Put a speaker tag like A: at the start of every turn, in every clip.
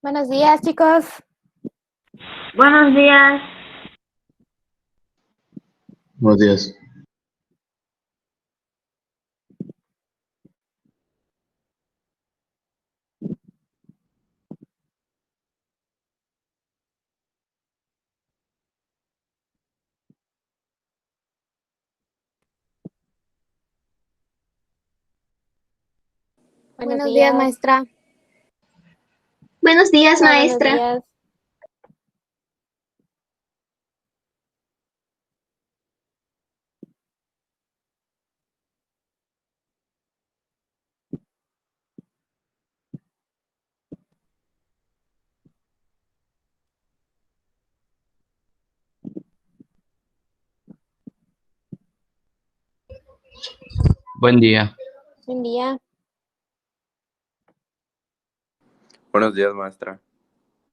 A: Buenos días, chicos.
B: Buenos días.
C: Buenos días.
A: Buenos días, maestra.
B: Buenos días,
A: Hola, buenos
B: maestra.
A: días.
D: Buen día.
A: Buen día.
E: Buenos días, maestra.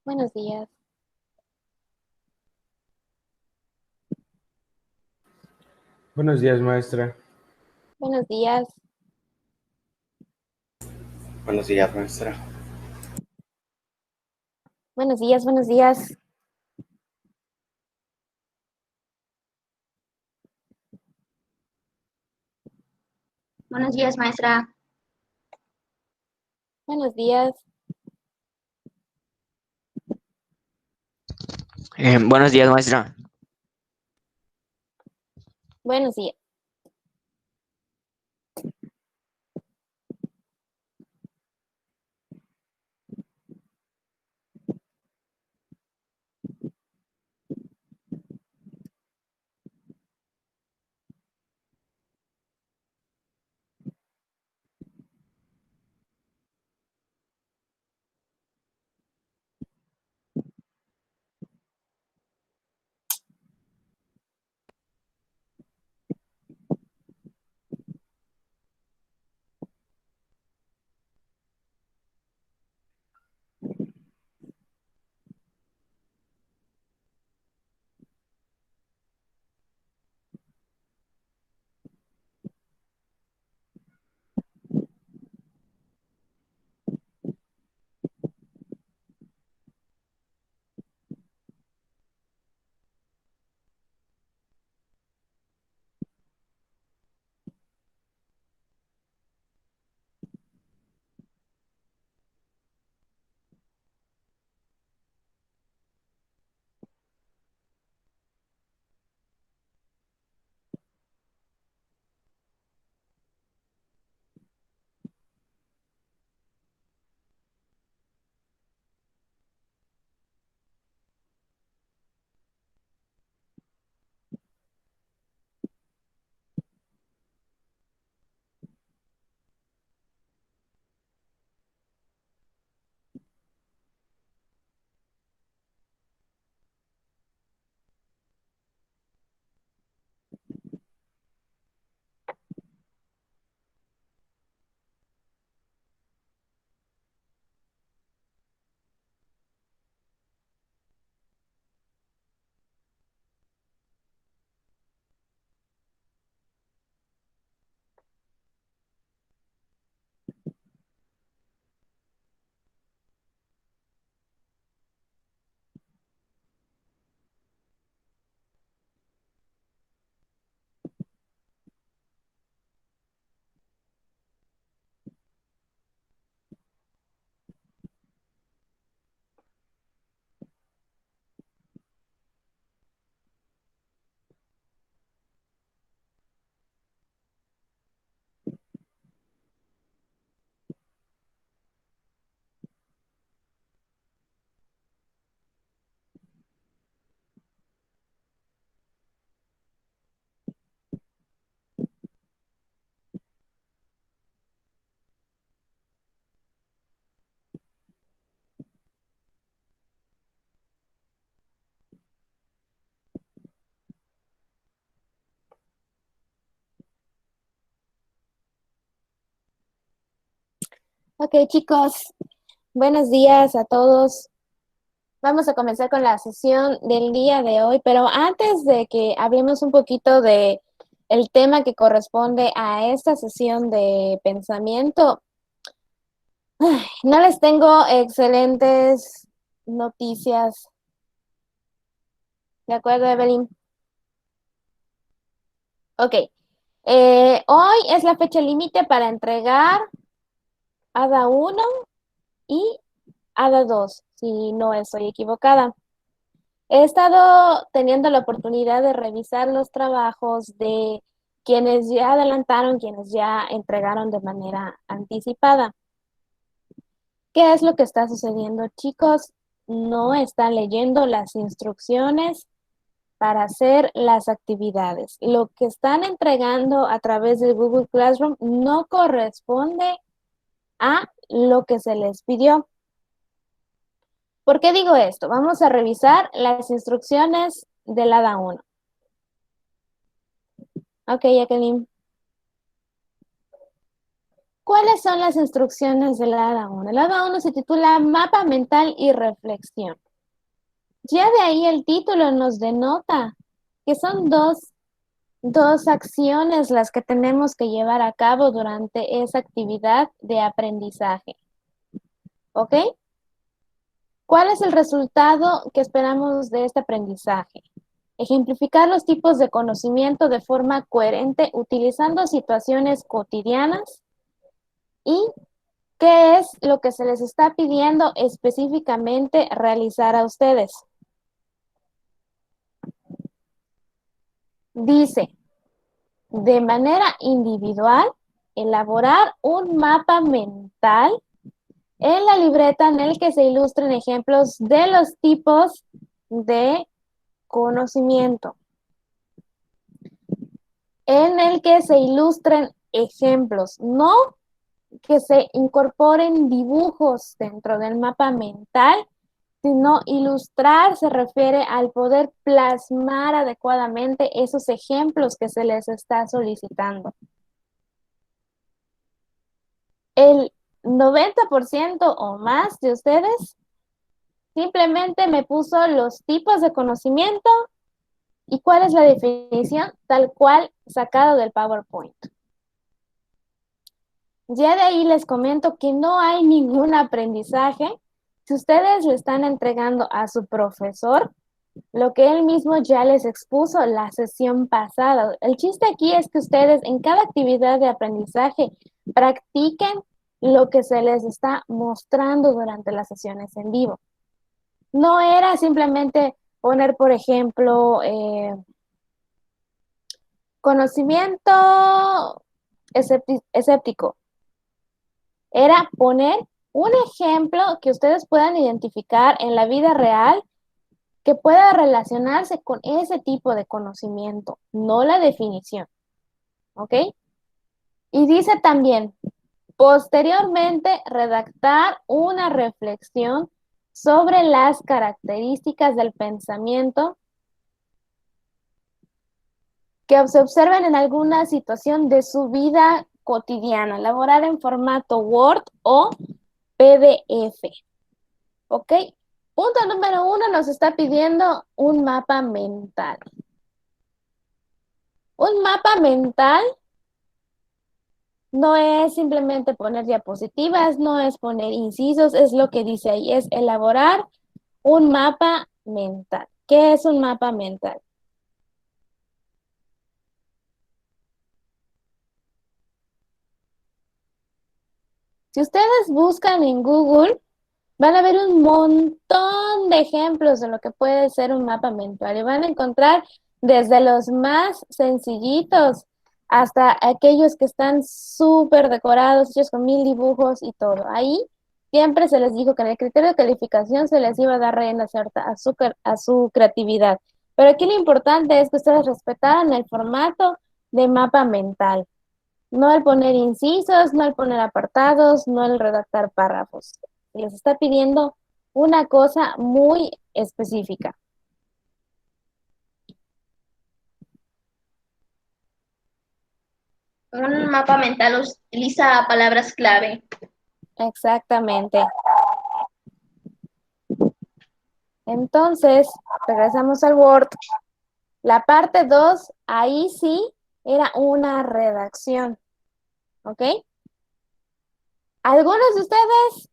A: Buenos días.
F: Buenos días, maestra.
A: Buenos días.
C: Buenos días, maestra.
A: Buenos días, buenos días.
B: Buenos días, maestra.
A: Buenos días.
D: Buenos días, maestra.
A: Buenos días. Ok, chicos. Buenos días a todos. Vamos a comenzar con la sesión del día de hoy, pero antes de que hablemos un poquito de el tema que corresponde a esta sesión de pensamiento, No les tengo excelentes noticias. ¿De acuerdo, Evelyn? Ok. Hoy es la fecha límite para entregar ADA 1 y ADA 2, si no estoy equivocada. He estado teniendo la oportunidad de revisar los trabajos de quienes ya adelantaron, quienes ya entregaron de manera anticipada. ¿Qué es lo que está sucediendo, chicos? No están leyendo las instrucciones para hacer las actividades. Lo que están entregando a través de Google Classroom no corresponde a lo que se les pidió. ¿Por qué digo esto? Vamos a revisar las instrucciones del ADA 1. Ok, Jacqueline. ¿Cuáles son las instrucciones del ADA 1? El ADA 1 se titula Mapa Mental y Reflexión. Ya de ahí el título nos denota que son dos acciones las que tenemos que llevar a cabo durante esa actividad de aprendizaje. ¿Ok? ¿Cuál es el resultado que esperamos de este aprendizaje? Ejemplificar los tipos de conocimiento de forma coherente utilizando situaciones cotidianas. ¿Y qué es lo que se les está pidiendo específicamente realizar a ustedes? Dice, de manera individual, elaborar un mapa mental en la libreta en el que se ilustren ejemplos de los tipos de conocimiento. En el que se ilustren ejemplos, no que se incorporen dibujos dentro del mapa mental, sino ilustrar se refiere al poder plasmar adecuadamente esos ejemplos que se les está solicitando. El 90% o más de ustedes simplemente me puso los tipos de conocimiento y cuál es la definición tal cual sacado del PowerPoint. Ya de ahí les comento que no hay ningún aprendizaje. Si ustedes le están entregando a su profesor lo que él mismo ya les expuso la sesión pasada. El chiste aquí es que ustedes en cada actividad de aprendizaje practiquen lo que se les está mostrando durante las sesiones en vivo. No era simplemente poner, por ejemplo, conocimiento escéptico. Era poner un ejemplo que ustedes puedan identificar en la vida real que pueda relacionarse con ese tipo de conocimiento, no la definición. ¿Ok? Y dice también, posteriormente, redactar una reflexión sobre las características del pensamiento que se observen en alguna situación de su vida cotidiana, elaborar en formato Word o PDF. ¿Ok? Punto número 1 nos está pidiendo un mapa mental. Un mapa mental no es simplemente poner diapositivas, no es poner incisos, es lo que dice ahí, es elaborar un mapa mental. ¿Qué es un mapa mental? Si ustedes buscan en Google, van a ver un montón de ejemplos de lo que puede ser un mapa mental y van a encontrar desde los más sencillitos hasta aquellos que están súper decorados, hechos con 1000 dibujos y todo. Ahí siempre se les dijo que en el criterio de calificación se les iba a dar rienda suelta a su creatividad. Pero aquí lo importante es que ustedes respetaran el formato de mapa mental. No el poner incisos, no el poner apartados, no el redactar párrafos. Les está pidiendo una cosa muy específica.
B: Un mapa mental utiliza palabras clave.
A: Exactamente. Entonces, regresamos al Word. La parte 2, ahí sí era una redacción. ¿Ok? Algunos de ustedes,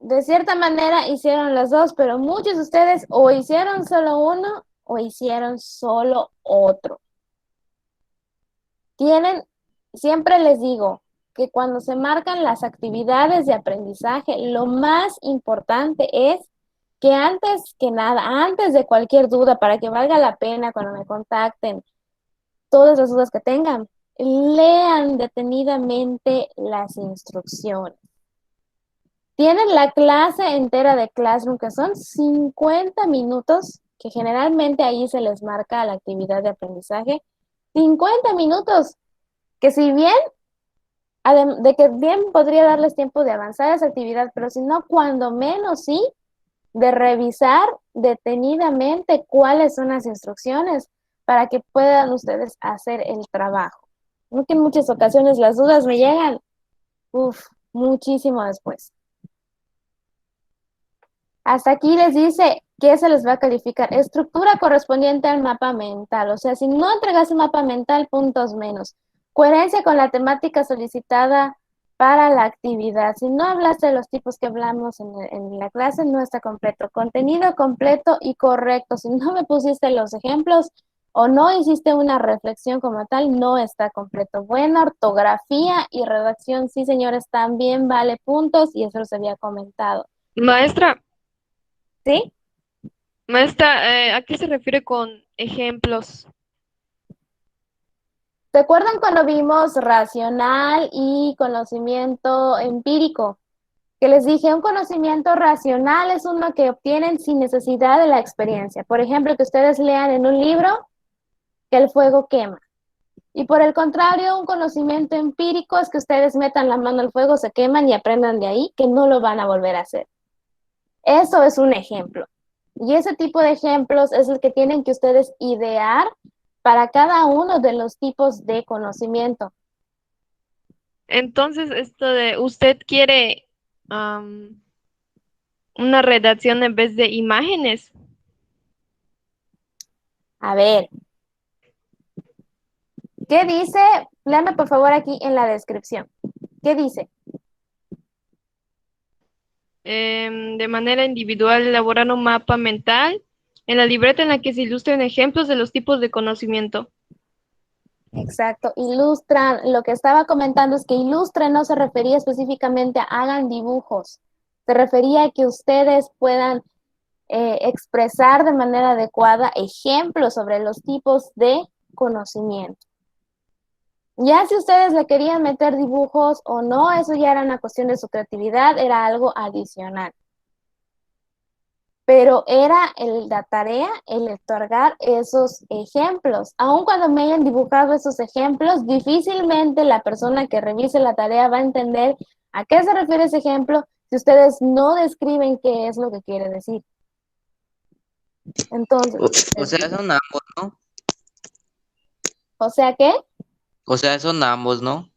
A: de cierta manera, hicieron las dos, pero muchos de ustedes o hicieron solo uno o hicieron solo otro. Siempre les digo que cuando se marcan las actividades de aprendizaje, lo más importante es que antes que nada, antes de cualquier duda, para que valga la pena cuando me contacten, todas las dudas que tengan, lean detenidamente las instrucciones. Tienen la clase entera de Classroom, que son 50 minutos, que generalmente ahí se les marca la actividad de aprendizaje. 50 minutos, que si bien, de que bien podría darles tiempo de avanzar esa actividad, pero si no, cuando menos sí, de revisar detenidamente cuáles son las instrucciones para que puedan ustedes hacer el trabajo. No, que en muchas ocasiones las dudas me llegan, muchísimo después. Hasta aquí les dice que se les va a calificar. Estructura correspondiente al mapa mental. O sea, si no entregas un mapa mental, puntos menos. Coherencia con la temática solicitada para la actividad. Si no hablaste de los tipos que hablamos en la clase, no está completo. Contenido completo y correcto. Si no me pusiste los ejemplos o no hiciste una reflexión como tal, no está completo. Buena ortografía y redacción, sí, señores, también vale puntos y eso se había comentado.
G: Maestra,
A: ¿Sí?
G: maestra, ¿a qué se refiere con ejemplos?
A: ¿Se acuerdan cuando vimos racional y conocimiento empírico? Que les dije, un conocimiento racional es uno que obtienen sin necesidad de la experiencia. Por ejemplo, que ustedes lean en un libro que el fuego quema. Y por el contrario, un conocimiento empírico es que ustedes metan la mano al fuego, se queman y aprendan de ahí que no lo van a volver a hacer. Eso es un ejemplo. Y ese tipo de ejemplos es el que tienen que ustedes idear para cada uno de los tipos de conocimiento.
G: Entonces, esto de usted quiere una redacción en vez de imágenes.
A: A ver, ¿qué dice? Léame por favor aquí en la descripción. ¿Qué dice?
G: De manera individual, elaborar un mapa mental en la libreta en la que se ilustren ejemplos de los tipos de conocimiento.
A: Exacto, ilustran. Lo que estaba comentando es que ilustren no se refería específicamente a hagan dibujos. Se refería a que ustedes puedan expresar de manera adecuada ejemplos sobre los tipos de conocimiento. Ya si ustedes le querían meter dibujos o no, eso ya era una cuestión de su creatividad, era algo adicional. Pero era la tarea el otorgar esos ejemplos. Aun cuando me hayan dibujado esos ejemplos, difícilmente la persona que revise la tarea va a entender a qué se refiere ese ejemplo si ustedes no describen qué es lo que quiere decir. Entonces,
D: O sea, son ambos, ¿no?
A: ¿o sea qué?
D: O sea, son ambos, ¿no?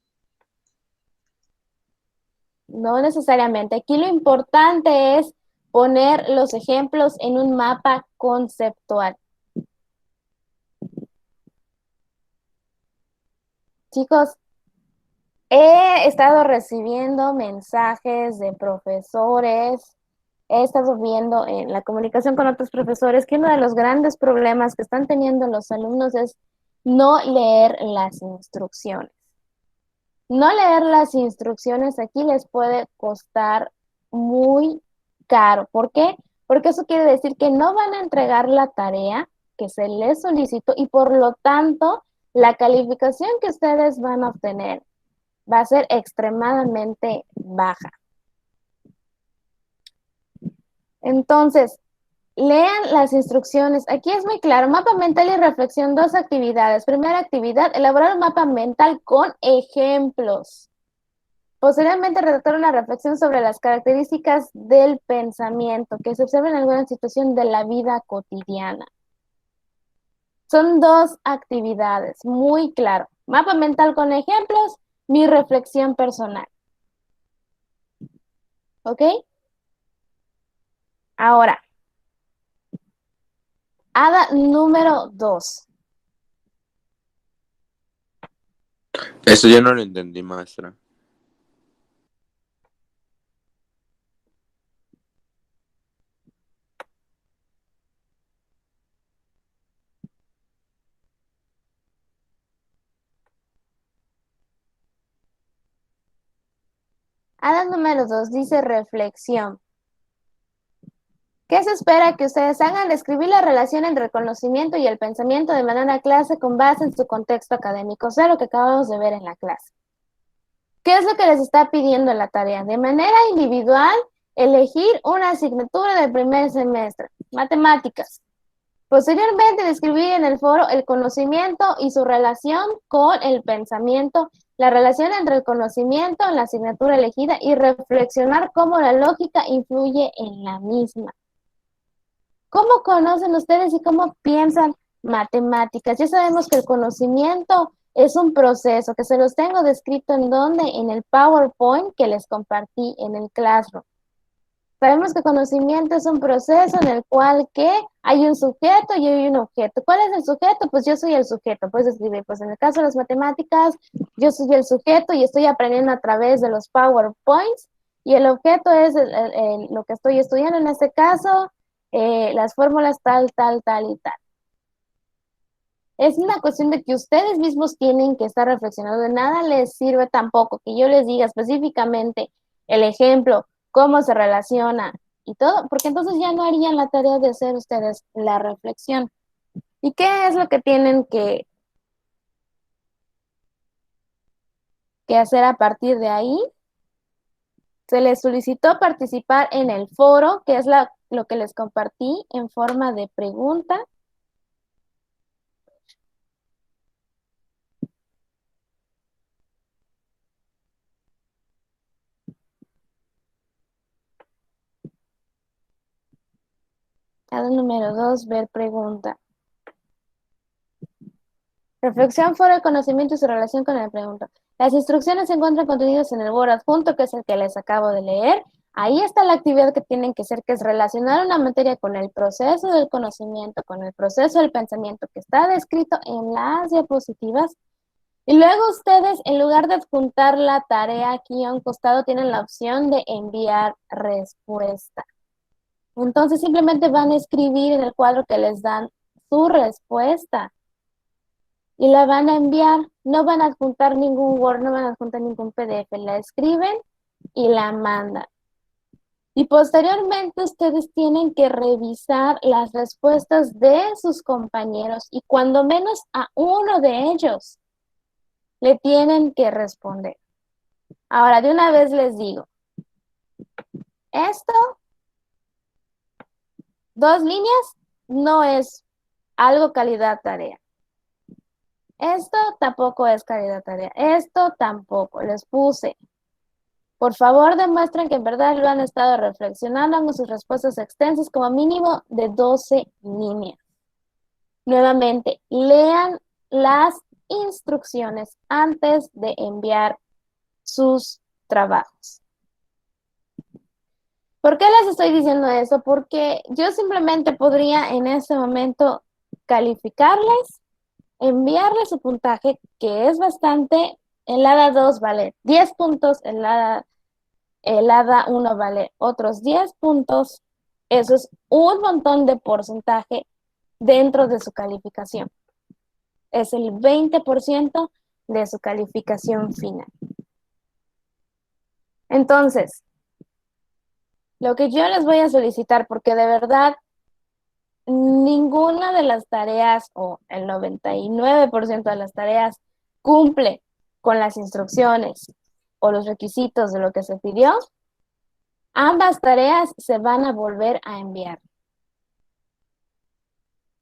A: No necesariamente. Aquí lo importante es poner los ejemplos en un mapa conceptual. Chicos, he estado recibiendo mensajes de profesores, he estado viendo en la comunicación con otros profesores que uno de los grandes problemas que están teniendo los alumnos es no leer las instrucciones. No leer las instrucciones aquí les puede costar muy caro. ¿Por qué? Porque eso quiere decir que no van a entregar la tarea que se les solicitó y por lo tanto la calificación que ustedes van a obtener va a ser extremadamente baja. Entonces, lean las instrucciones. Aquí es muy claro, mapa mental y reflexión, 2 actividades. Primera actividad, elaborar un mapa mental con ejemplos. Posteriormente, redactar una reflexión sobre las características del pensamiento que se observan en alguna situación de la vida cotidiana. Son 2 actividades, muy claro. Mapa mental con ejemplos, mi reflexión personal. ¿Ok? Ahora, hada número 2.
E: Eso yo no lo entendí, maestra.
A: A la número 2 dice reflexión. ¿Qué se espera que ustedes hagan? Describir la relación entre el conocimiento y el pensamiento de manera en clase con base en su contexto académico, o sea, lo que acabamos de ver en la clase. ¿Qué es lo que les está pidiendo la tarea? De manera individual, elegir una asignatura del primer semestre, matemáticas. Posteriormente, describir en el foro el conocimiento y su relación con el pensamiento, la relación entre el conocimiento en la asignatura elegida y reflexionar cómo la lógica influye en la misma. ¿Cómo conocen ustedes y cómo piensan matemáticas? Ya sabemos que el conocimiento es un proceso, que se los tengo descrito en donde, en el PowerPoint que les compartí en el Classroom. Sabemos que conocimiento es un proceso en el cual que hay un sujeto y hay un objeto. ¿Cuál es el sujeto? Pues yo soy el sujeto. Puedes escribir, pues en el caso de las matemáticas, yo soy el sujeto y estoy aprendiendo a través de los PowerPoints, y el objeto es lo que estoy estudiando, en este caso, las fórmulas tal, tal, tal y tal. Es una cuestión de que ustedes mismos tienen que estar reflexionando. De nada les sirve tampoco que yo les diga específicamente el ejemplo, cómo se relaciona y todo, porque entonces ya no harían la tarea de hacer ustedes la reflexión. ¿Y qué es lo que tienen que hacer a partir de ahí? Se les solicitó participar en el foro, que es lo que les compartí en forma de pregunta. Cada número 2, ver pregunta. Reflexión foro el conocimiento y su relación con la pregunta. Las instrucciones se encuentran contenidas en el Word adjunto, que es el que les acabo de leer. Ahí está la actividad que tienen que hacer, que es relacionar una materia con el proceso del conocimiento, con el proceso del pensamiento, que está descrito en las diapositivas. Y luego ustedes, en lugar de adjuntar la tarea aquí a un costado, tienen la opción de enviar respuesta. Entonces simplemente van a escribir en el cuadro que les dan su respuesta y la van a enviar. No van a adjuntar ningún Word, no van a adjuntar ningún PDF, la escriben y la mandan. Y posteriormente ustedes tienen que revisar las respuestas de sus compañeros y cuando menos a uno de ellos le tienen que responder. Ahora, de una vez les digo, esto, 2 líneas, no es algo calidad tarea. Esto tampoco es calidad tarea. Esto tampoco. Les puse. Por favor, demuestren que en verdad lo han estado reflexionando en sus respuestas extensas, como mínimo de 12 líneas. Nuevamente, lean las instrucciones antes de enviar sus trabajos. ¿Por qué les estoy diciendo eso? Porque yo simplemente podría en este momento calificarles, enviarles su puntaje, que es bastante. El HADA 2 vale 10 puntos, el HADA 1 vale otros 10 puntos. Eso es un montón de porcentaje dentro de su calificación. Es el 20% de su calificación final. Entonces, lo que yo les voy a solicitar, porque de verdad ninguna de las tareas o el 99% de las tareas cumple con las instrucciones o los requisitos de lo que se pidió, ambas tareas se van a volver a enviar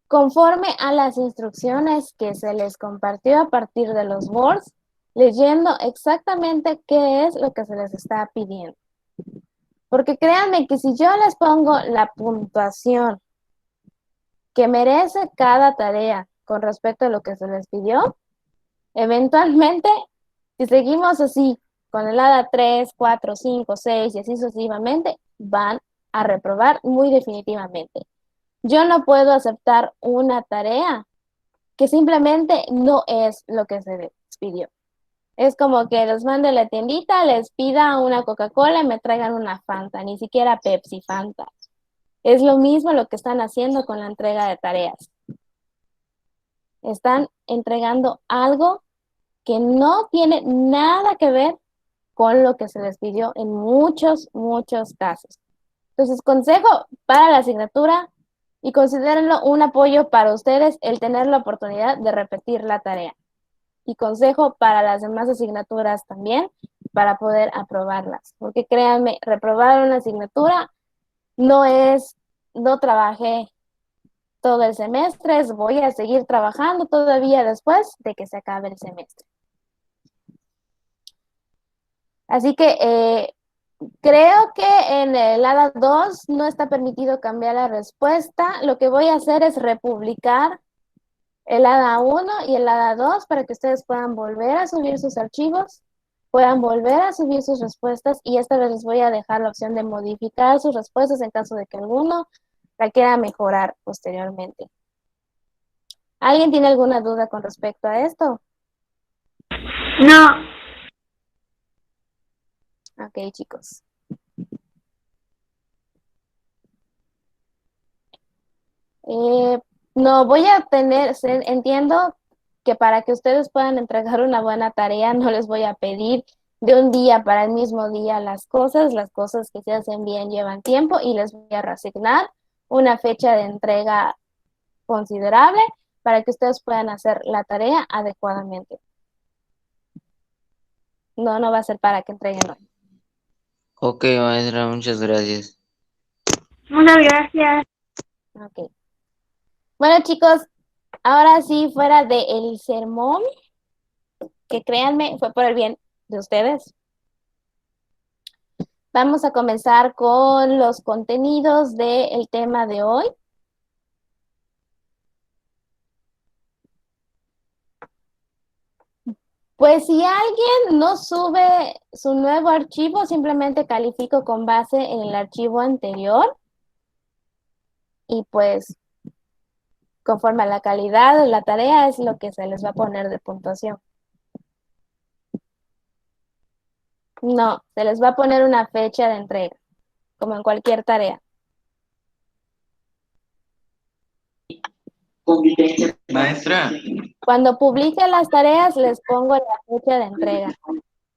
A: conforme a las instrucciones que se les compartió a partir de los Words, leyendo exactamente qué es lo que se les está pidiendo. Porque créanme que si yo les pongo la puntuación que merece cada tarea con respecto a lo que se les pidió, eventualmente, si seguimos así, con el HADA 3, 4, 5, 6 y así sucesivamente, van a reprobar muy definitivamente. Yo no puedo aceptar una tarea que simplemente no es lo que se les pidió. Es como que los mande a la tiendita, les pida una Coca-Cola y me traigan una Fanta, ni siquiera Pepsi, Fanta. Es lo mismo lo que están haciendo con la entrega de tareas. Están entregando algo que no tiene nada que ver con lo que se les pidió en muchos, muchos casos. Entonces, consejo para la asignatura, y considérenlo un apoyo para ustedes el tener la oportunidad de repetir la tarea. Y consejo para las demás asignaturas también, para poder aprobarlas. Porque créanme, reprobar una asignatura no trabajé todo el semestre, voy a seguir trabajando todavía después de que se acabe el semestre. Así que creo que en el ADA 2 no está permitido cambiar la respuesta. Lo que voy a hacer es republicar el ADA 1 y el ADA 2 para que ustedes puedan volver a subir sus archivos, puedan volver a subir sus respuestas, y esta vez les voy a dejar la opción de modificar sus respuestas en caso de que alguno la quiera mejorar posteriormente. ¿Alguien tiene alguna duda con respecto a esto?
H: No.
A: Ok, chicos. No, voy a entiendo que para que ustedes puedan entregar una buena tarea, no les voy a pedir de un día para el mismo día las cosas que se hacen bien llevan tiempo, y les voy a reasignar una fecha de entrega considerable para que ustedes puedan hacer la tarea adecuadamente. No va a ser para que entreguen hoy.
D: Ok, maestra, muchas gracias.
H: Muchas gracias.
A: Ok. Bueno, chicos, ahora sí, fuera del sermón, que créanme, fue por el bien de ustedes. Vamos a comenzar con los contenidos del tema de hoy. Pues si alguien no sube su nuevo archivo, simplemente califico con base en el archivo anterior. Y pues, conforme a la calidad de la tarea, es lo que se les va a poner de puntuación. No, se les va a poner una fecha de entrega, como en cualquier tarea.
I: Maestra,
A: Cuando publique las tareas, les pongo la fecha de entrega.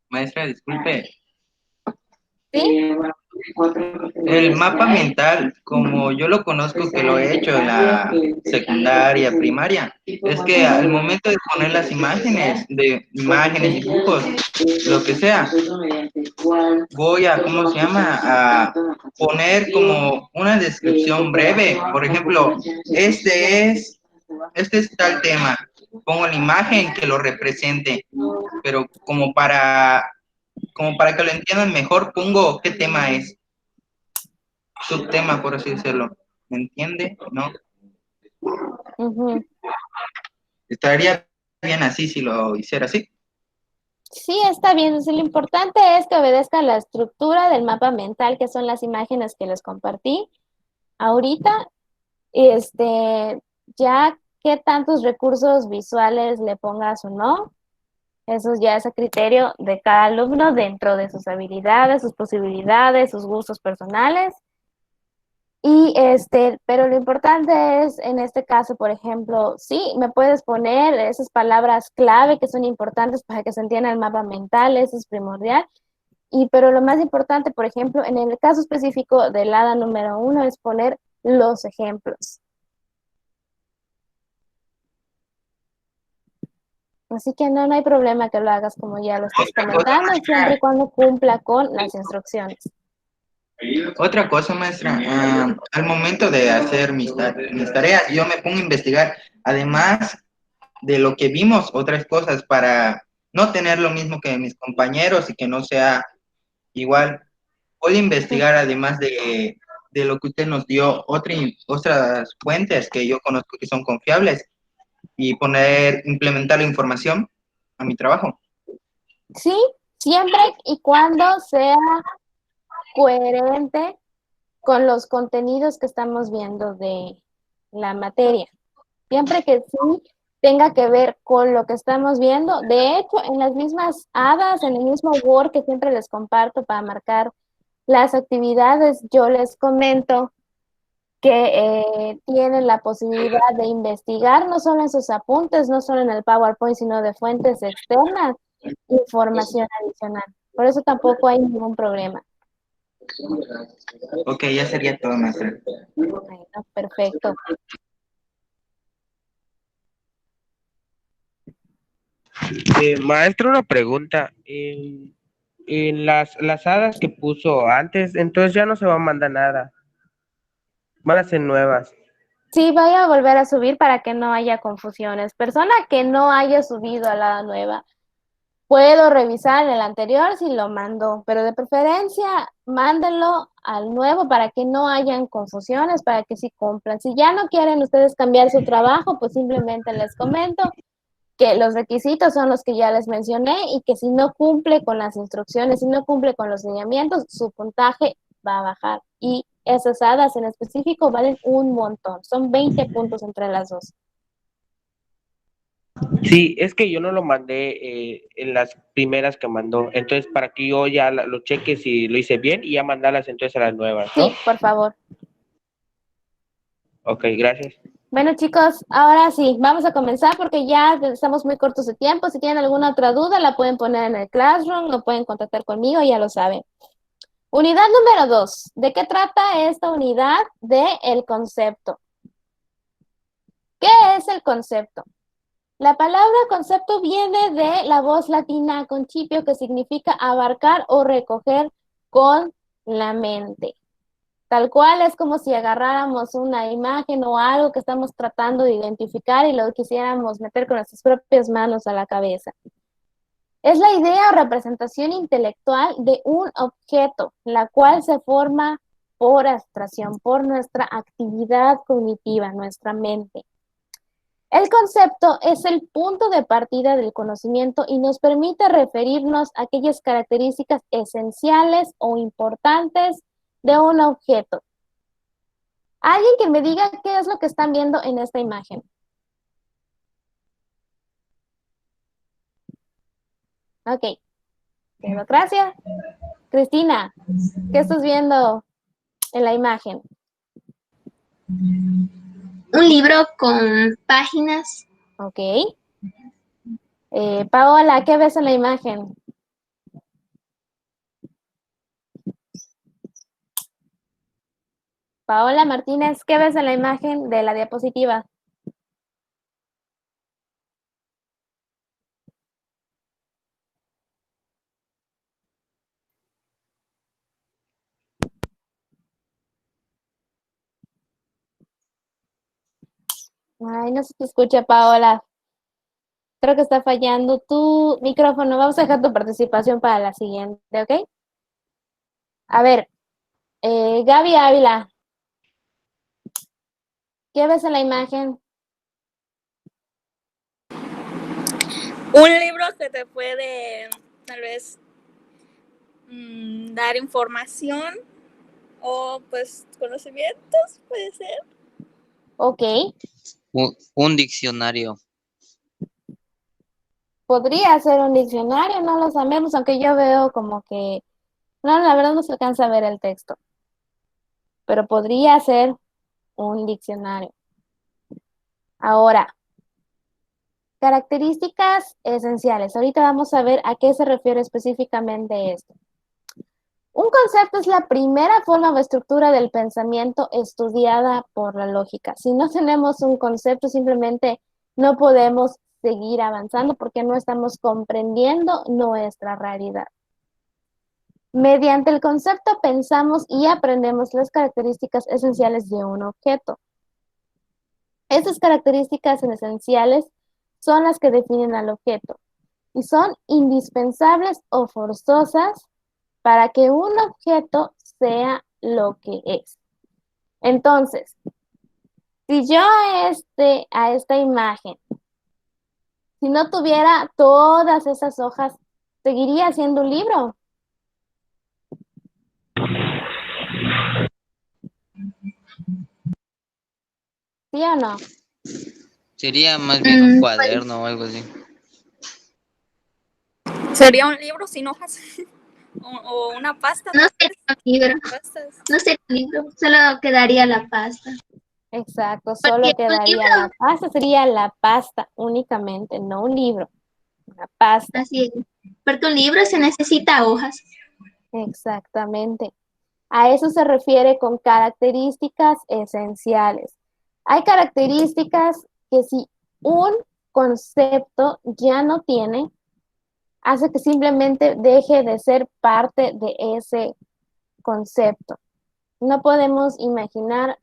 I: maestra, disculpe.
A: ¿Sí?
I: El mapa mental, como yo lo conozco, que lo he hecho en la secundaria, primaria, es que al momento de poner las imágenes, dibujos, lo que sea, voy a, ¿cómo se llama? A poner como una descripción breve. Por ejemplo, este es tal tema. Pongo la imagen que lo represente, pero como para que lo entiendan mejor, pongo qué tema es. Subtema, por así decirlo. ¿Me entiende? ¿No?
A: Ujú.
I: Estaría bien así si lo hiciera así.
A: Sí, está bien. Entonces, lo importante es que obedezcan la estructura del mapa mental, que son las imágenes que les compartí ahorita. Ya qué tantos recursos visuales le pongas o no, eso ya es a criterio de cada alumno dentro de sus habilidades, sus posibilidades, sus gustos personales. Pero lo importante es, en este caso, por ejemplo, sí, me puedes poner esas palabras clave que son importantes para que se entienda el mapa mental, eso es primordial. Pero lo más importante, por ejemplo, en el caso específico del ADA número 1, es poner los ejemplos. Así que no hay problema que lo hagas como ya lo estás comentando, siempre y cuando cumpla con las instrucciones.
I: Otra cosa, maestra, al momento de hacer mis tareas, yo me pongo a investigar, además de lo que vimos, otras cosas para no tener lo mismo que mis compañeros y que no sea igual. Voy a investigar, además de lo que usted nos dio, otras fuentes que yo conozco que son confiables y implementar la información a mi trabajo.
A: Sí, siempre y cuando sea coherente con los contenidos que estamos viendo de la materia. Siempre que sí tenga que ver con lo que estamos viendo. De hecho, en las mismas hadas, en el mismo Word que siempre les comparto para marcar las actividades, yo les comento que tienen la posibilidad de investigar no solo en sus apuntes, no solo en el PowerPoint, sino de fuentes externas, información adicional. Por eso tampoco hay ningún problema.
I: Ok, ya sería todo, maestra.
A: Bueno, perfecto.
F: Maestro, una pregunta. En las hadas que puso antes, entonces ya no se va a mandar nada. Van a ser nuevas.
A: Sí, voy a volver a subir para que no haya confusiones. Persona que no haya subido a la nueva, puedo revisar el anterior si lo mandó, pero de preferencia mándenlo al nuevo para que no hayan confusiones, para que sí cumplan. Si ya no quieren ustedes cambiar su trabajo, pues simplemente les comento que los requisitos son los que ya les mencioné y que si no cumple con las instrucciones, si no cumple con los lineamientos, su puntaje va a bajar. Y esas hadas en específico valen un montón, son 20 puntos entre las dos.
F: Sí, es que yo no lo mandé en las primeras que mandó. Entonces, para que yo ya lo cheque si lo hice bien y ya mandarlas entonces a las nuevas, ¿no?
A: Sí, por favor.
F: Ok, gracias.
A: Bueno, chicos, ahora sí, vamos a comenzar porque ya estamos muy cortos de tiempo. Si tienen alguna otra duda, la pueden poner en el Classroom, lo pueden contactar conmigo, ya lo saben. Unidad número 2. ¿De qué trata esta unidad? El concepto. ¿Qué es el concepto? La palabra concepto viene de la voz latina concipio, que significa abarcar o recoger con la mente. Tal cual es como si agarráramos una imagen o algo que estamos tratando de identificar y lo quisiéramos meter con nuestras propias manos a la cabeza. Es la idea o representación intelectual de un objeto, la cual se forma por abstracción, por nuestra actividad cognitiva, nuestra mente. El concepto es el punto de partida del conocimiento y nos permite referirnos a aquellas características esenciales o importantes de un objeto. Alguien que me diga qué es lo que están viendo en esta imagen. Ok. Democracia. Cristina, ¿qué estás viendo en la imagen?
B: Un libro con páginas.
A: Ok. Paola, ¿qué ves en la imagen? Paola Martínez, ¿qué ves en la imagen de la diapositiva? Ay, no se te escucha, Paola. Creo que está fallando tu micrófono. Vamos a dejar tu participación para la siguiente, ¿ok? A ver, Gaby Ávila, ¿qué ves en la imagen?
J: Un libro que te puede, tal vez, dar información o, pues, conocimientos, puede ser.
A: Ok.
D: Un diccionario.
A: Podría ser un diccionario, no lo sabemos, aunque yo veo como que... No, la verdad no se alcanza a ver el texto. Pero podría ser un diccionario. Ahora, características esenciales. Ahorita vamos a ver a qué se refiere específicamente esto. Un concepto es la primera forma o estructura del pensamiento estudiada por la lógica. Si no tenemos un concepto, simplemente no podemos seguir avanzando porque no estamos comprendiendo nuestra realidad. Mediante el concepto pensamos y aprendemos las características esenciales de un objeto. Esas características esenciales son las que definen al objeto y son indispensables o forzosas para que un objeto sea lo que es. Entonces, si yo a esta imagen, si no tuviera todas esas hojas, ¿seguiría siendo un libro? ¿Sí o no?
D: Sería más bien un cuaderno o algo así.
J: Sería un libro sin hojas o una pasta.
B: No sería un libro. No sería un libro, solo quedaría la pasta.
A: Exacto, solo quedaría la pasta, sería la pasta únicamente, no un libro, una pasta.
B: Así es. Porque un libro se necesita hojas.
A: Exactamente. A eso se refiere con características esenciales. Hay características que si un concepto ya no tiene, hace que simplemente deje de ser parte de ese concepto. No podemos imaginar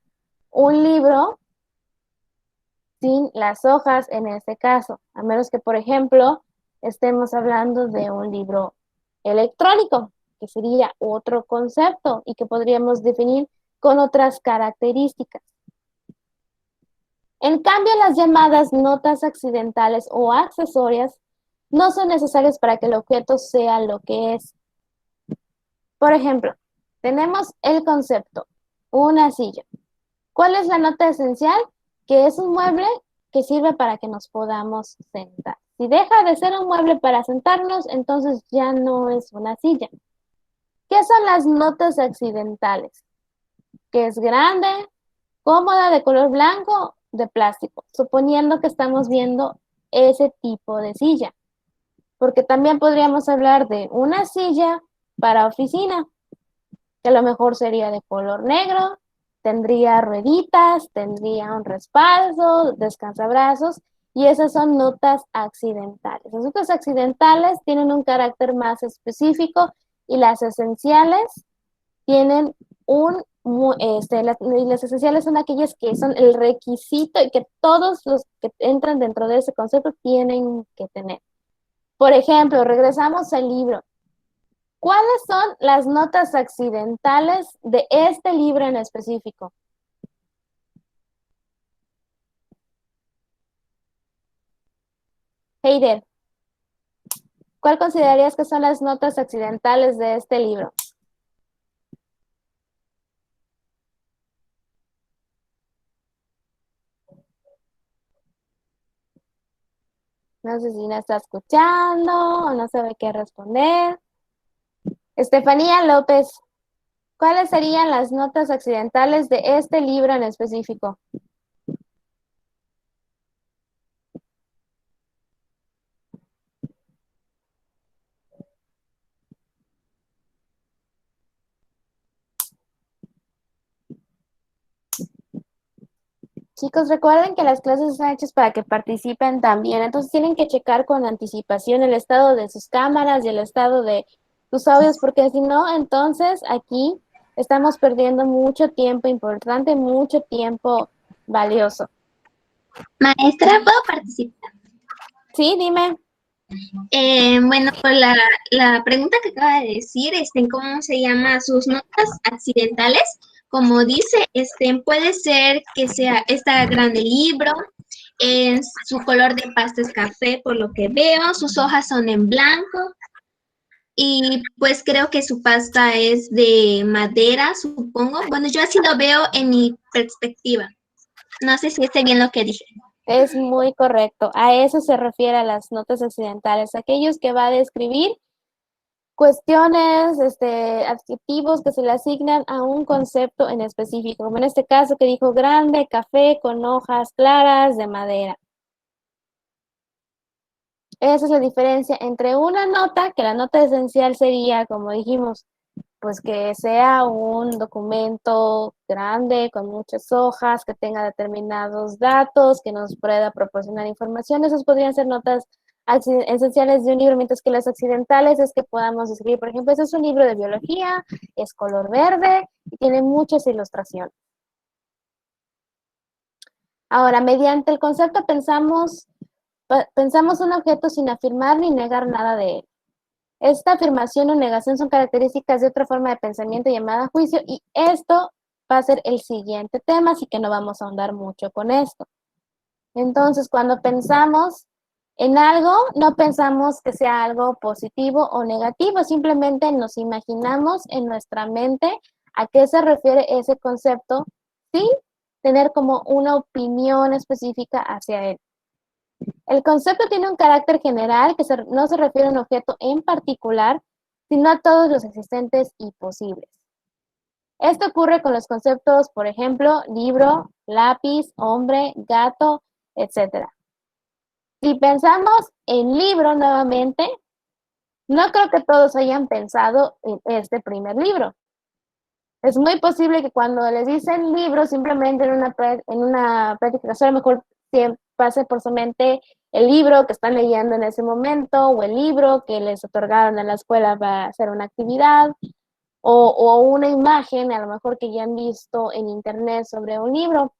A: un libro sin las hojas en este caso, a menos que, por ejemplo, estemos hablando de un libro electrónico, que sería otro concepto y que podríamos definir con otras características. En cambio, las llamadas notas accidentales o accesorias no son necesarias para que el objeto sea lo que es. Por ejemplo, tenemos el concepto, una silla. ¿Cuál es la nota esencial? Que es un mueble que sirve para que nos podamos sentar. Si deja de ser un mueble para sentarnos, entonces ya no es una silla. ¿Qué son las notas accidentales? Que es grande, cómoda, de color blanco, de plástico, suponiendo que estamos viendo ese tipo de silla. Porque también podríamos hablar de una silla para oficina, que a lo mejor sería de color negro, tendría rueditas, tendría un respaldo, descansabrazos, y esas son notas accidentales. Las notas accidentales tienen un carácter más específico y las esenciales tienen las esenciales son aquellas que son el requisito y que todos los que entran dentro de ese concepto tienen que tener. Por ejemplo, regresamos al libro. ¿Cuáles son las notas accidentales de este libro en específico? Heider, ¿cuál considerarías que son las notas accidentales de este libro? No sé si no está escuchando o no sabe qué responder. Estefanía López, ¿cuáles serían las notas accidentales de este libro en específico? Chicos, recuerden que las clases están hechas para que participen también, entonces tienen que checar con anticipación el estado de sus cámaras y el estado de sus audios, porque si no, entonces aquí estamos perdiendo mucho tiempo importante, mucho tiempo valioso.
B: Maestra, ¿puedo participar?
A: Sí, dime.
B: Bueno, la pregunta que acaba de decir, ¿cómo se llama sus notas accidentales? Como dice, puede ser que sea grande libro, su color de pasta es café, por lo que veo, sus hojas son en blanco, y pues creo que su pasta es de madera, supongo. Bueno, yo así lo veo en mi perspectiva. No sé si esté bien lo que dije.
A: Es muy correcto. A eso se refiere a las notas accidentales, aquellos que va a describir cuestiones, adjetivos que se le asignan a un concepto en específico, como en este caso que dijo grande, café, con hojas claras de madera. Esa es la diferencia entre una nota, que la nota esencial sería, como dijimos, pues que sea un documento grande, con muchas hojas, que tenga determinados datos, que nos pueda proporcionar información. Esas podrían ser notas esenciales de un libro, mientras que las accidentales es que podamos escribir, por ejemplo, este es un libro de biología, es color verde y tiene muchas ilustraciones. Ahora, mediante el concepto pensamos un objeto sin afirmar ni negar nada de él. Esta afirmación o negación son características de otra forma de pensamiento llamada juicio, y esto va a ser el siguiente tema, así que no vamos a ahondar mucho con esto. Entonces, cuando pensamos en algo, no pensamos que sea algo positivo o negativo, simplemente nos imaginamos en nuestra mente a qué se refiere ese concepto sin tener como una opinión específica hacia él. El concepto tiene un carácter general que no se refiere a un objeto en particular, sino a todos los existentes y posibles. Esto ocurre con los conceptos, por ejemplo, libro, lápiz, hombre, gato, etc. Si pensamos en libro nuevamente, No creo que todos hayan pensado en este primer libro. Es muy posible que cuando les dicen libro, simplemente en una práctica casual, a lo mejor pase por su mente el libro que están leyendo en ese momento, o el libro que les otorgaron en la escuela para hacer una actividad, o una imagen, a lo mejor que ya han visto en internet sobre un libro.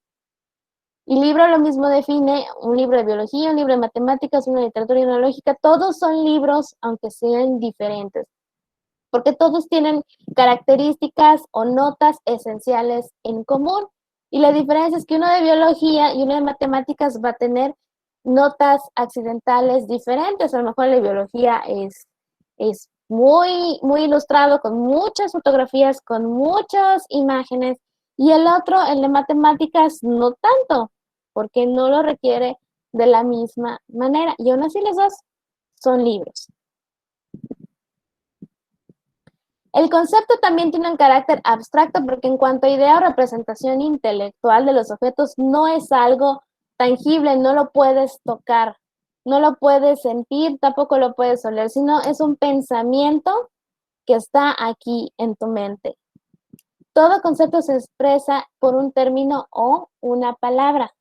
A: Y libro lo mismo define un libro de biología, un libro de matemáticas, una literatura y una lógica. Todos son libros, aunque sean diferentes, porque todos tienen características o notas esenciales en común. Y la diferencia es que uno de biología y uno de matemáticas va a tener notas accidentales diferentes. A lo mejor la de biología es muy, muy ilustrado, con muchas fotografías, con muchas imágenes, y el otro, el de matemáticas, no tanto, porque no lo requiere de la misma manera. Y aún así los dos son libros. El concepto también tiene un carácter abstracto porque en cuanto a idea o representación intelectual de los objetos, no es algo tangible, no lo puedes tocar, no lo puedes sentir, tampoco lo puedes oler, sino es un pensamiento que está aquí en tu mente. Todo concepto se expresa por un término o una palabra.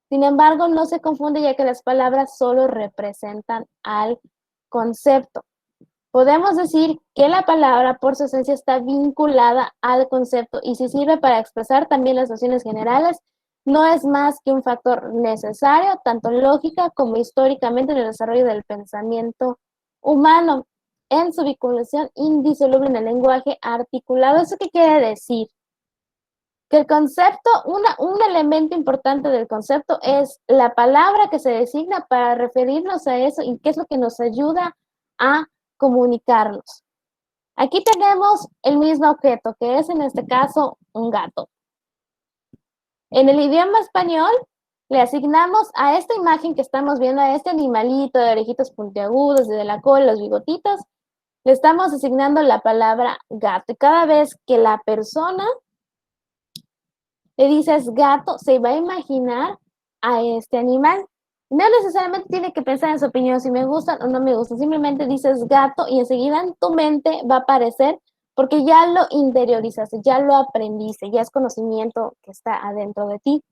A: Sin embargo, no se confunde ya que las palabras solo representan al concepto. Podemos decir que la palabra por su esencia está vinculada al concepto y si sirve para expresar también las nociones generales, no es más que un factor necesario, tanto lógica como históricamente en el desarrollo del pensamiento humano, en su vinculación indisoluble en el lenguaje articulado. ¿Eso qué quiere decir? Que el concepto, un elemento importante del concepto es la palabra que se designa para referirnos a eso y qué es lo que nos ayuda a comunicarnos. Aquí tenemos el mismo objeto, que es en este caso un gato. En el idioma español le asignamos a esta imagen que estamos viendo, a este animalito de orejitos puntiagudos, de la cola, los bigotitos, le estamos asignando la palabra gato. Y cada vez que la persona le dices gato, se va a imaginar a este animal. No necesariamente tiene que pensar en su opinión, si me gustan o no me gustan. Simplemente dices gato y enseguida en tu mente va a aparecer porque ya lo interiorizaste, ya lo aprendiste, ya es conocimiento que está adentro de ti.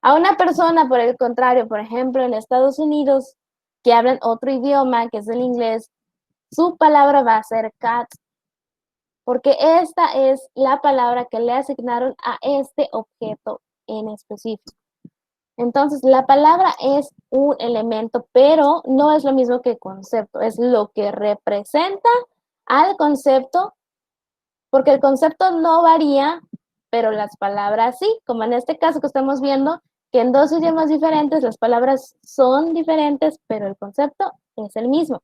A: A una persona, por el contrario, por ejemplo, en Estados Unidos, que hablan otro idioma, que es el inglés, su palabra va a ser cat, porque esta es la palabra que le asignaron a este objeto en específico. Entonces, la palabra es un elemento, pero no es lo mismo que concepto, es lo que representa al concepto, porque el concepto no varía, pero las palabras sí, como en este caso que estamos viendo, que en dos idiomas diferentes las palabras son diferentes, pero el concepto es el mismo.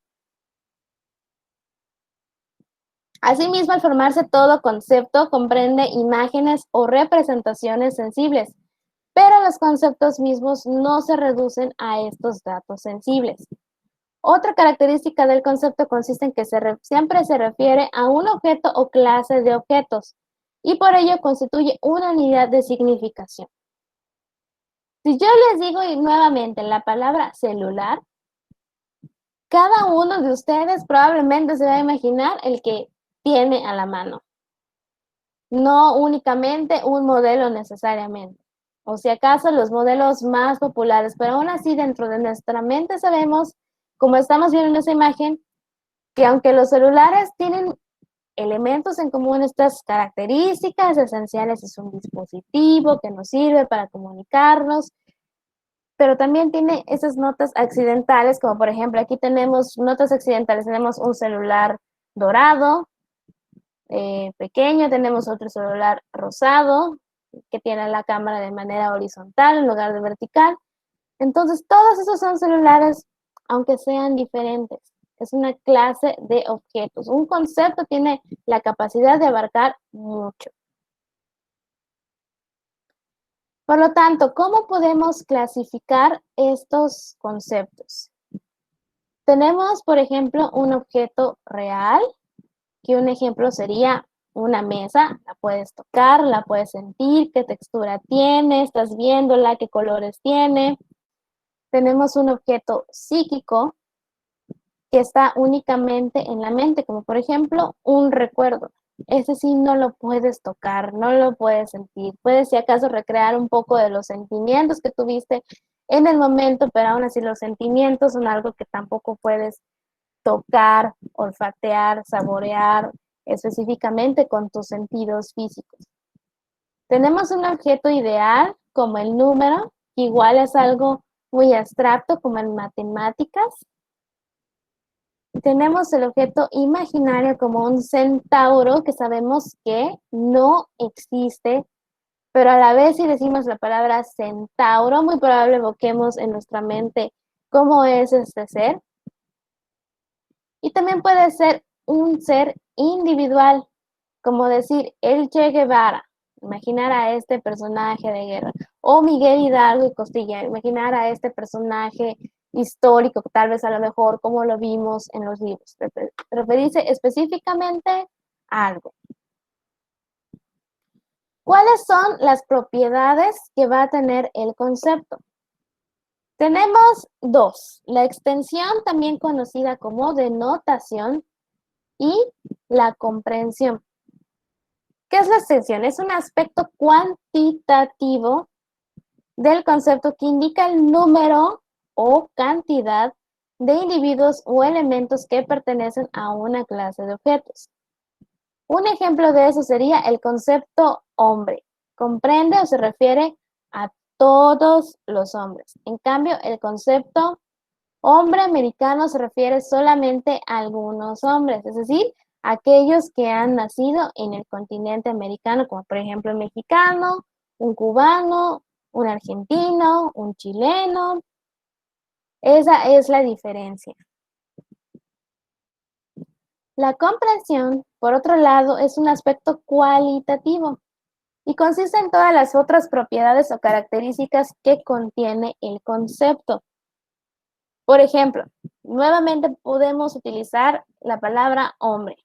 A: Asimismo, al formarse todo concepto, comprende imágenes o representaciones sensibles, pero los conceptos mismos no se reducen a estos datos sensibles. Otra característica del concepto consiste en que siempre se refiere a un objeto o clase de objetos, y por ello constituye una unidad de significación. Si yo les digo nuevamente la palabra celular, cada uno de ustedes probablemente se va a imaginar el que tiene a la mano, no únicamente un modelo necesariamente, o si acaso los modelos más populares, pero aún así dentro de nuestra mente sabemos, como estamos viendo en esa imagen, que aunque los celulares tienen elementos en común, estas características esenciales, es un dispositivo que nos sirve para comunicarnos, pero también tiene esas notas accidentales, como por ejemplo aquí tenemos notas accidentales, tenemos un celular dorado, pequeño, tenemos otro celular rosado, que tiene la cámara de manera horizontal en lugar de vertical. Entonces, todos esos son celulares, aunque sean diferentes. Es una clase de objetos. Un concepto tiene la capacidad de abarcar mucho. Por lo tanto, ¿cómo podemos clasificar estos conceptos? Tenemos, por ejemplo, un objeto real, que un ejemplo sería una mesa. La puedes tocar, la puedes sentir, qué textura tiene, estás viéndola, qué colores tiene. Tenemos un objeto psíquico, que está únicamente en la mente, como por ejemplo un recuerdo. Ese sí no lo puedes tocar, no lo puedes sentir. Puedes si acaso recrear un poco de los sentimientos que tuviste en el momento, pero aún así los sentimientos son algo que tampoco puedes tocar, olfatear, saborear específicamente con tus sentidos físicos. Tenemos un objeto ideal como el número, que igual es algo muy abstracto como en matemáticas. Tenemos el objeto imaginario como un centauro que sabemos que no existe, pero a la vez si decimos la palabra centauro, muy probable evoquemos en nuestra mente cómo es este ser. Y también puede ser un ser individual, como decir el Che Guevara, imaginar a este personaje de guerra, o Miguel Hidalgo y Costilla, imaginar a este personaje histórico, tal vez a lo mejor como lo vimos en los libros, referirse específicamente a algo. ¿Cuáles son las propiedades que va a tener el concepto? Tenemos dos, la extensión, también conocida como denotación, y la comprensión. ¿Qué es la extensión? Es un aspecto cuantitativo del concepto que indica el número o cantidad de individuos o elementos que pertenecen a una clase de objetos. Un ejemplo de eso sería el concepto hombre. Comprende o se refiere a todos los hombres. En cambio, el concepto hombre americano se refiere solamente a algunos hombres, es decir, aquellos que han nacido en el continente americano, como por ejemplo un mexicano, un cubano, un argentino, un chileno. Esa es la diferencia. La comprensión, por otro lado, es un aspecto cualitativo y consiste en todas las otras propiedades o características que contiene el concepto. Por ejemplo, nuevamente podemos utilizar la palabra hombre.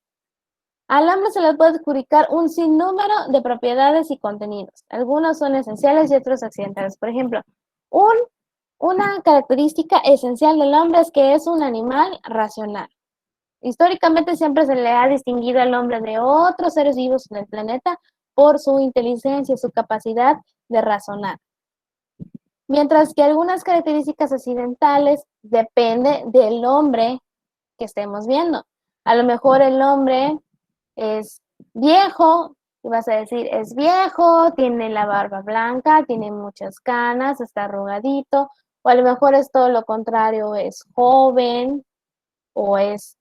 A: Al hombre se le puede adjudicar un sinnúmero de propiedades y contenidos. Algunos son esenciales y otros accidentales. Por ejemplo, una característica esencial del hombre es que es un animal racional. Históricamente siempre se le ha distinguido al hombre de otros seres vivos en el planeta por su inteligencia, su capacidad de razonar. Mientras que algunas características accidentales depende del hombre que estemos viendo. A lo mejor el hombre es viejo, y vas a decir, es viejo, tiene la barba blanca, tiene muchas canas, está arrugadito, o a lo mejor es todo lo contrario, es joven, o es,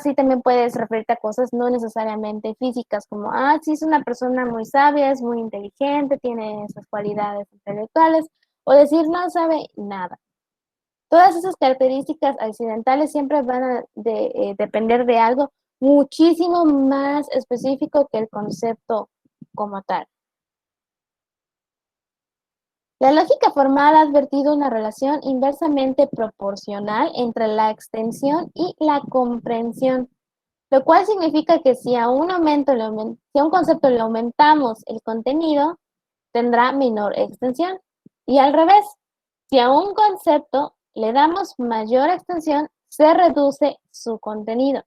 A: sí, también puedes referirte a cosas no necesariamente físicas, como, sí, es una persona muy sabia, es muy inteligente, tiene esas cualidades intelectuales, o decir, no sabe nada. Todas esas características accidentales siempre van a depender de algo muchísimo más específico que el concepto como tal. La lógica formal ha advertido una relación inversamente proporcional entre la extensión y la comprensión, lo cual significa que si a un concepto le aumentamos el contenido, tendrá menor extensión. Y al revés, si a un concepto le damos mayor extensión, se reduce su contenido.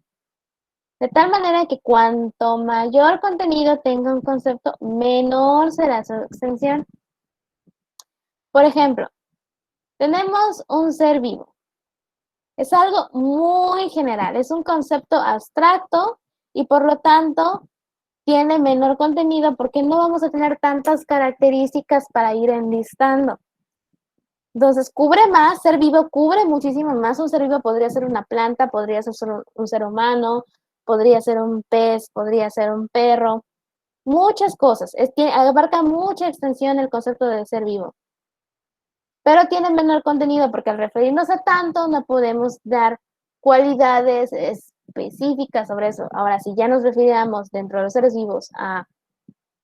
A: De tal manera que cuanto mayor contenido tenga un concepto, menor será su extensión. Por ejemplo, tenemos un ser vivo. Es algo muy general, es un concepto abstracto y por lo tanto tiene menor contenido porque no vamos a tener tantas características para ir enlistando. Entonces, cubre más, ser vivo cubre muchísimo más. Un ser vivo podría ser una planta, podría ser un ser humano, podría ser un pez, podría ser un perro, muchas cosas. Abarca mucha extensión el concepto de ser vivo. Pero tiene menor contenido porque al referirnos a tanto no podemos dar cualidades específicas sobre eso. Ahora, si ya nos refiriéramos dentro de los seres vivos a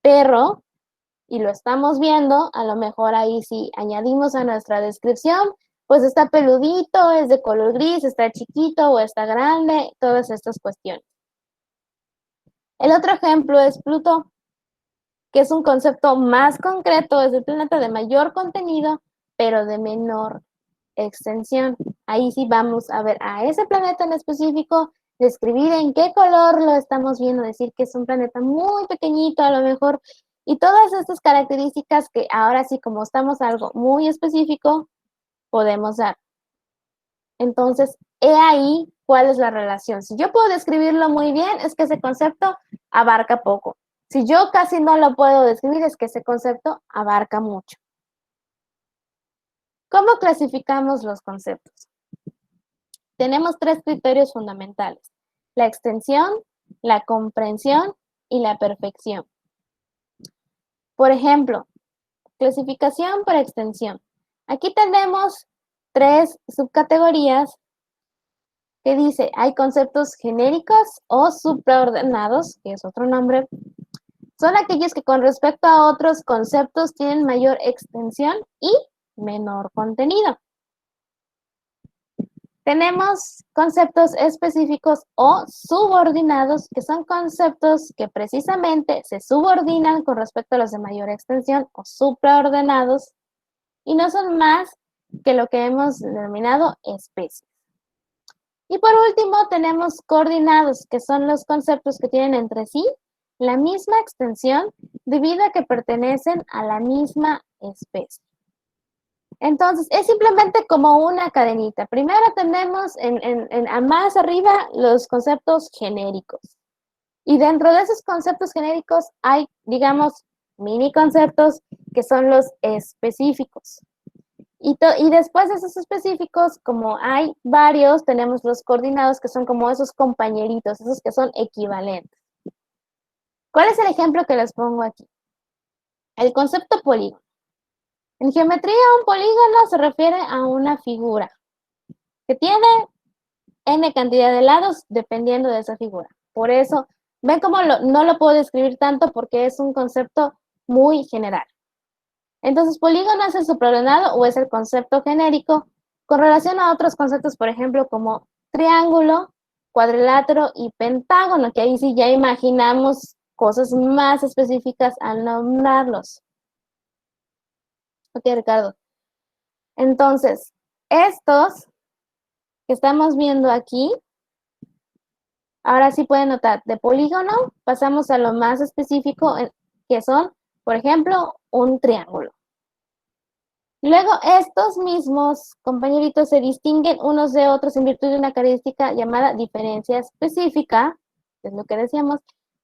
A: perro, y lo estamos viendo, a lo mejor ahí sí añadimos a nuestra descripción, pues está peludito, es de color gris, está chiquito o está grande, todas estas cuestiones. El otro ejemplo es Plutón, que es un concepto más concreto, es el planeta de mayor contenido, pero de menor extensión. ahí sí vamos a ver a ese planeta en específico, describir en qué color lo estamos viendo, decir que es un planeta muy pequeñito a lo mejor, y todas estas características que ahora sí, como estamos algo muy específico, podemos dar. Entonces, he ahí cuál es la relación. Si yo puedo describirlo muy bien, es que ese concepto abarca poco. Si yo casi no lo puedo describir, es que ese concepto abarca mucho. ¿Cómo clasificamos los conceptos? Tenemos 3 criterios fundamentales: la extensión, la comprensión y la perfección. Por ejemplo, clasificación por extensión. Aquí tenemos 3 subcategorías que dice, hay conceptos genéricos o supraordenados, que es otro nombre. Son aquellos que con respecto a otros conceptos tienen mayor extensión y menor contenido. Tenemos conceptos específicos o subordinados, que son conceptos que precisamente se subordinan con respecto a los de mayor extensión o supraordenados y no son más que lo que hemos denominado especies. Y por último tenemos coordinados, que son los conceptos que tienen entre sí la misma extensión debido a que pertenecen a la misma especie. Entonces, es simplemente como una cadenita. Primero tenemos más arriba los conceptos genéricos. Y dentro de esos conceptos genéricos hay, digamos, mini conceptos que son los específicos. Y después de esos específicos, como hay varios, tenemos los coordinados que son como esos compañeritos, esos que son equivalentes. ¿Cuál es el ejemplo que les pongo aquí? El concepto polígono. En geometría, un polígono se refiere a una figura que tiene n cantidad de lados dependiendo de esa figura. Por eso, ven cómo no lo puedo describir tanto porque es un concepto muy general. Entonces, polígono es el supraordenado o es el concepto genérico con relación a otros conceptos, por ejemplo, como triángulo, cuadrilátero y pentágono, que ahí sí ya imaginamos cosas más específicas al nombrarlos. Ok, Ricardo. Entonces, estos que estamos viendo aquí, ahora sí pueden notar, de polígono pasamos a lo más específico, que son, por ejemplo, un triángulo. Luego, estos mismos compañeritos se distinguen unos de otros en virtud de una característica llamada diferencia específica, que es lo que decíamos,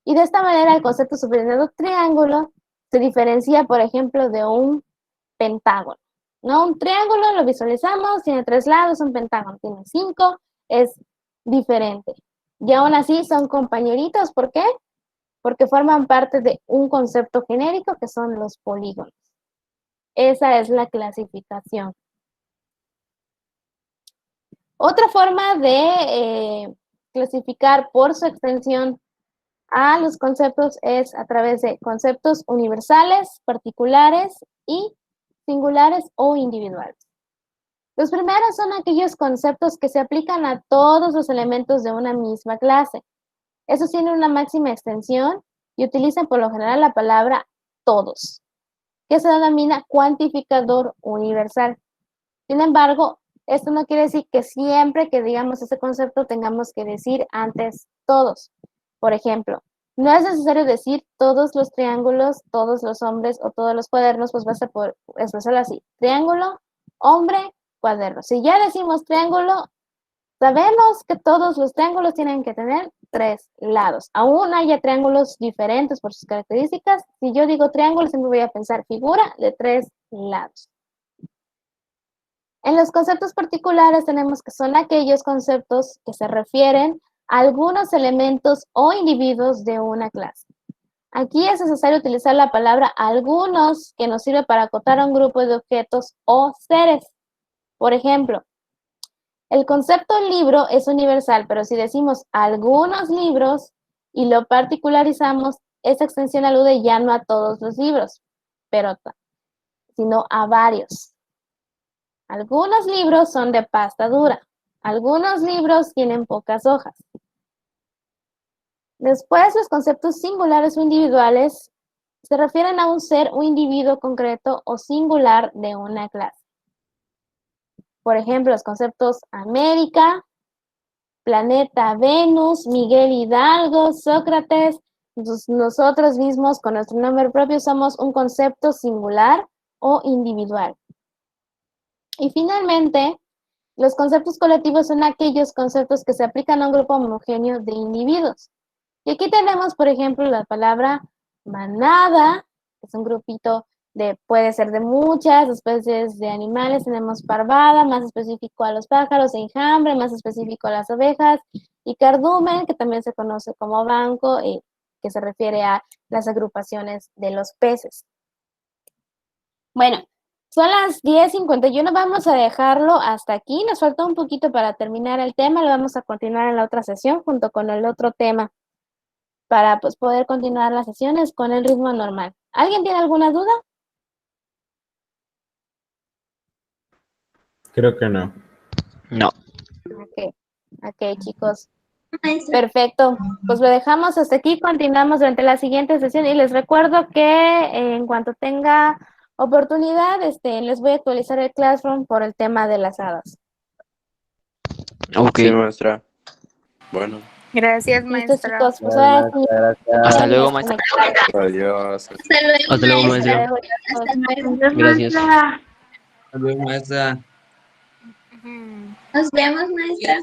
A: y de esta manera el concepto subordinado triángulo se diferencia, por ejemplo, de un pentágono. ¿No? Un triángulo lo visualizamos, tiene 3 lados, un pentágono tiene 5, es diferente. Y aún así son compañeritos, ¿por qué? Porque forman parte de un concepto genérico que son los polígonos. Esa es la clasificación. Otra forma de clasificar por su extensión a los conceptos es a través de conceptos universales, particulares y singulares o individuales. Los primeros son aquellos conceptos que se aplican a todos los elementos de una misma clase. Esos tienen una máxima extensión y utilizan por lo general la palabra todos, que se denomina cuantificador universal. Sin embargo, esto no quiere decir que siempre que digamos ese concepto tengamos que decir antes todos. Por ejemplo, no es necesario decir todos los triángulos, todos los hombres o todos los cuadernos, pues vas a poder expresarlo así. Triángulo, hombre, cuaderno. Si ya decimos triángulo, sabemos que todos los triángulos tienen que tener 3 lados. Aún haya triángulos diferentes por sus características. Si yo digo triángulo, siempre voy a pensar figura de 3 lados. En los conceptos particulares tenemos que son aquellos conceptos que se refieren a algunos elementos o individuos de una clase. Aquí es necesario utilizar la palabra algunos, que nos sirve para acotar a un grupo de objetos o seres. Por ejemplo, el concepto libro es universal, pero si decimos algunos libros y lo particularizamos, esa extensión alude ya no a todos los libros, sino a varios. Algunos libros son de pasta dura. Algunos libros tienen pocas hojas. Después, los conceptos singulares o individuales se refieren a un ser o individuo concreto o singular de una clase. Por ejemplo, los conceptos América, planeta Venus, Miguel Hidalgo, Sócrates. Nosotros mismos con nuestro nombre propio somos un concepto singular o individual. Y finalmente, los conceptos colectivos son aquellos conceptos que se aplican a un grupo homogéneo de individuos. Y aquí tenemos, por ejemplo, la palabra manada, que es un grupito puede ser de muchas especies de animales. Tenemos parvada, más específico a los pájaros, enjambre, más específico a las ovejas, y cardumen, que también se conoce como banco, que se refiere a las agrupaciones de los peces. Bueno, son las 10:51, vamos a dejarlo hasta aquí. Nos falta un poquito para terminar el tema, lo vamos a continuar en la otra sesión junto con el otro tema, para pues, poder continuar las sesiones con el ritmo normal. ¿Alguien tiene alguna duda?
C: Creo que no.
D: No.
A: Ok, chicos. Perfecto. Pues lo dejamos hasta aquí, continuamos durante la siguiente sesión y les recuerdo que en cuanto tenga oportunidad, les voy a actualizar el Classroom por el tema de las hadas.
D: Ok.
E: Sí, maestra. Bueno.
J: Gracias,
A: Listo,
J: maestra.
A: chicos. Pues ahora sí.
D: Hasta luego, maestra.
E: Adiós.
B: Hasta luego,
D: Hasta luego,
B: maestra.
D: maestra.
B: Hasta luego.
H: Adiós,
D: Gracias.
H: maestra.
K: Hasta luego, maestra.
B: Nos vemos, maestra.